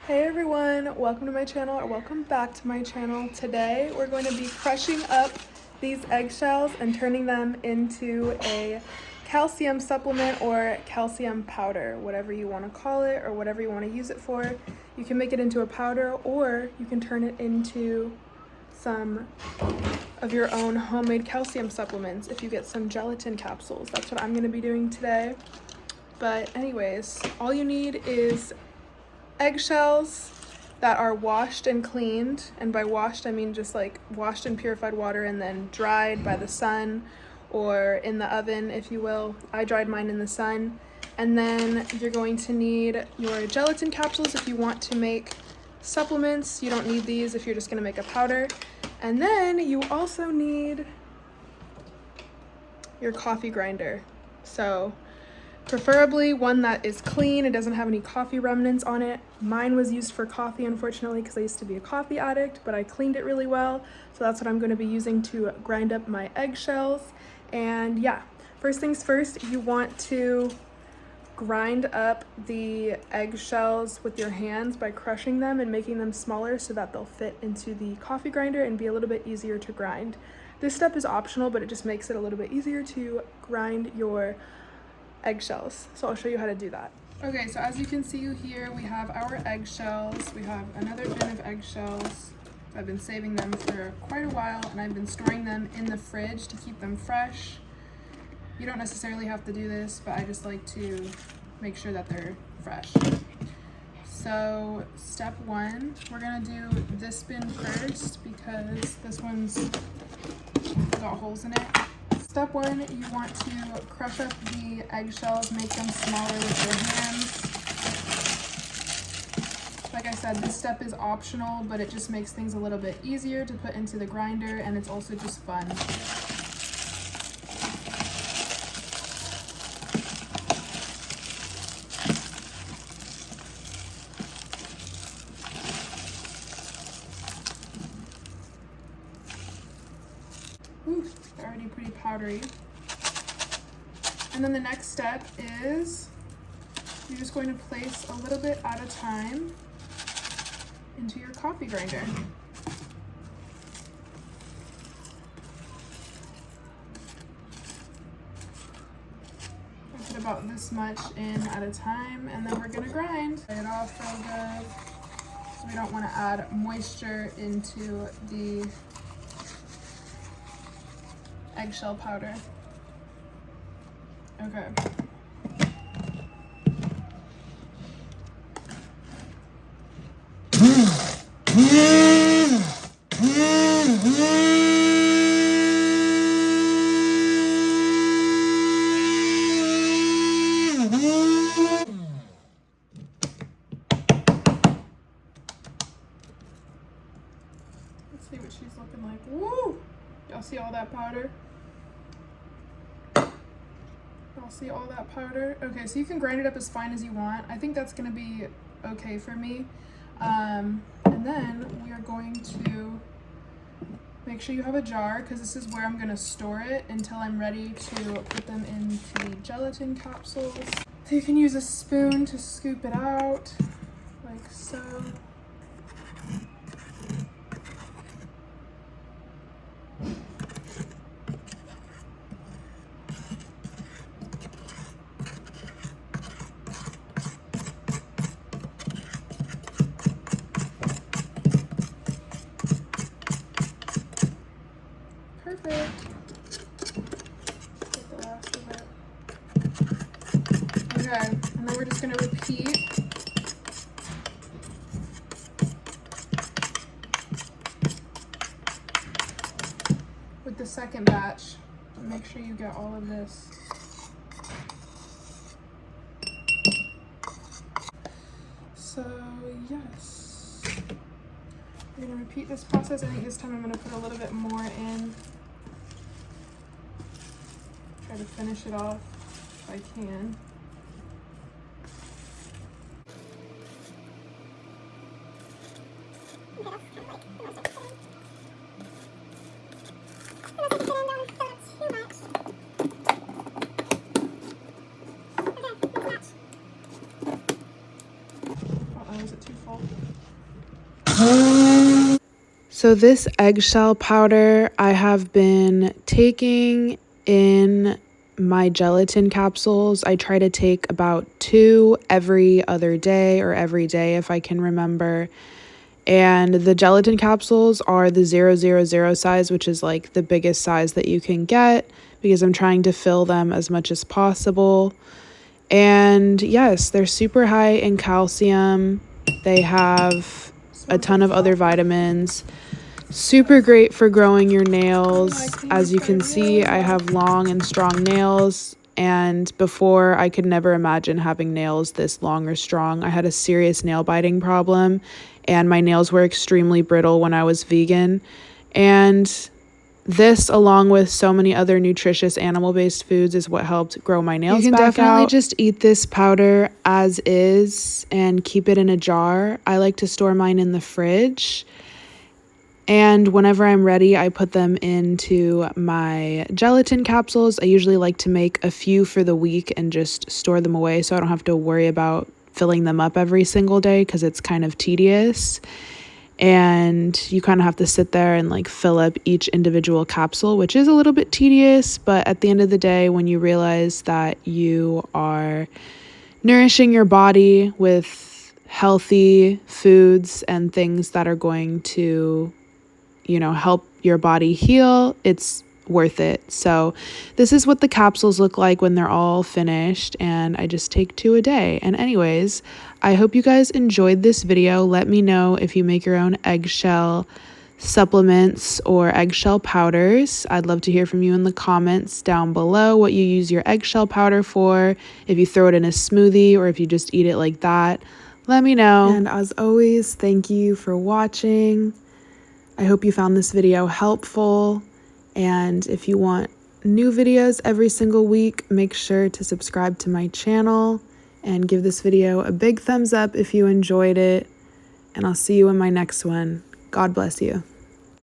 Hey everyone, welcome to my channel, or welcome back to my channel. Today we're going to be crushing up these eggshells and turning them into a calcium supplement or calcium powder, whatever you want to call it or whatever you want to use it for. You can make it into a powder or you can turn it into some of your own homemade calcium supplements if you get some gelatin capsules. That's what I'm going to be doing today. But anyways, all you need is eggshells that are washed and cleaned, and by washed I mean just like washed in purified water and then dried by the sun or in the oven, if you will. I dried mine in the sun. And then you're going to need your gelatin capsules if you want to make supplements. You don't need these if you're just going to make a powder. And then you also need your coffee grinder. So preferably one that is clean, it doesn't have any coffee remnants on it. Mine was used for coffee, unfortunately, because I used to be a coffee addict, but I cleaned it really well. So that's what I'm going to be using to grind up my eggshells. And yeah, first things first, you want to grind up the eggshells with your hands by crushing them and making them smaller so that they'll fit into the coffee grinder and be a little bit easier to grind. This step is optional, but it just makes it a little bit easier to grind your eggshells. So I'll show you how to do that. Okay, so as you can see here, we have our eggshells. We have another bin of eggshells. I've been saving them for quite a while, and I've been storing them in the fridge to keep them fresh. You don't necessarily have to do this, but I just like to make sure that they're fresh. So step one, we're gonna do this bin first because this one's got holes in it. Step one, you want to crush up the eggshells, make them smaller with your hands. Like I said, this step is optional, but it just makes things a little bit easier to put into the grinder, and it's also just fun. Ooh, they're already pretty powdery. And then the next step is you're just going to place a little bit at a time into your coffee grinder. I put about this much in at a time, and then we're gonna grind it off real good. So we don't want to add moisture into the eggshell powder. Okay. Let's see what she's looking like. Woo! Y'all see all that powder? Y'all see all that powder? Okay, so you can grind it up as fine as you want. I think that's gonna be okay for me. And then we are going to make sure you have a jar, because this is where I'm gonna store it until I'm ready to put them into the gelatin capsules. So you can use a spoon to scoop it out, like so. Perfect. Get the last of it. Okay, and then we're just going to repeat. With the second batch. Make sure you get all of this. So, yes. We're going to repeat this process. I think this time I'm going to put a little bit more in. Try to finish it off if I can. Oh, is it too full? So this eggshell powder I have been taking in my gelatin capsules. I try to take about 2 every other day or every day if I can remember. And the gelatin capsules are the 000 size, which is like the biggest size that you can get because I'm trying to fill them as much as possible. And yes, they're super high in calcium. They have a ton of other vitamins. Super great for growing your nails. As you can see, I have long and strong nails. And before, I could never imagine having nails this long or strong. I had a serious nail biting problem, and my nails were extremely brittle when I was vegan. And this, along with so many other nutritious animal-based foods, is what helped grow my nails back out. You can definitely just eat this powder as is and keep it in a jar. I like to store mine in the fridge. And whenever I'm ready, I put them into my gelatin capsules. I usually like to make a few for the week and just store them away so I don't have to worry about filling them up every single day because it's kind of tedious. And you kind of have to sit there and like fill up each individual capsule, which is a little bit tedious. But at the end of the day, when you realize that you are nourishing your body with healthy foods and things that are going to help your body heal, it's worth it. So this is what the capsules look like when they're all finished, and I just take 2 a day. And anyways, I hope you guys enjoyed this video. Let me know if you make your own eggshell supplements or eggshell powders. I'd love to hear from you in the comments down below what you use your eggshell powder for, if you throw it in a smoothie or if you just eat it like that. Let me know. And as always, thank you for watching. I hope you found this video helpful, and if you want new videos every single week, make sure to subscribe to my channel and give this video a big thumbs up if you enjoyed it, and I'll see you in my next one. God bless you.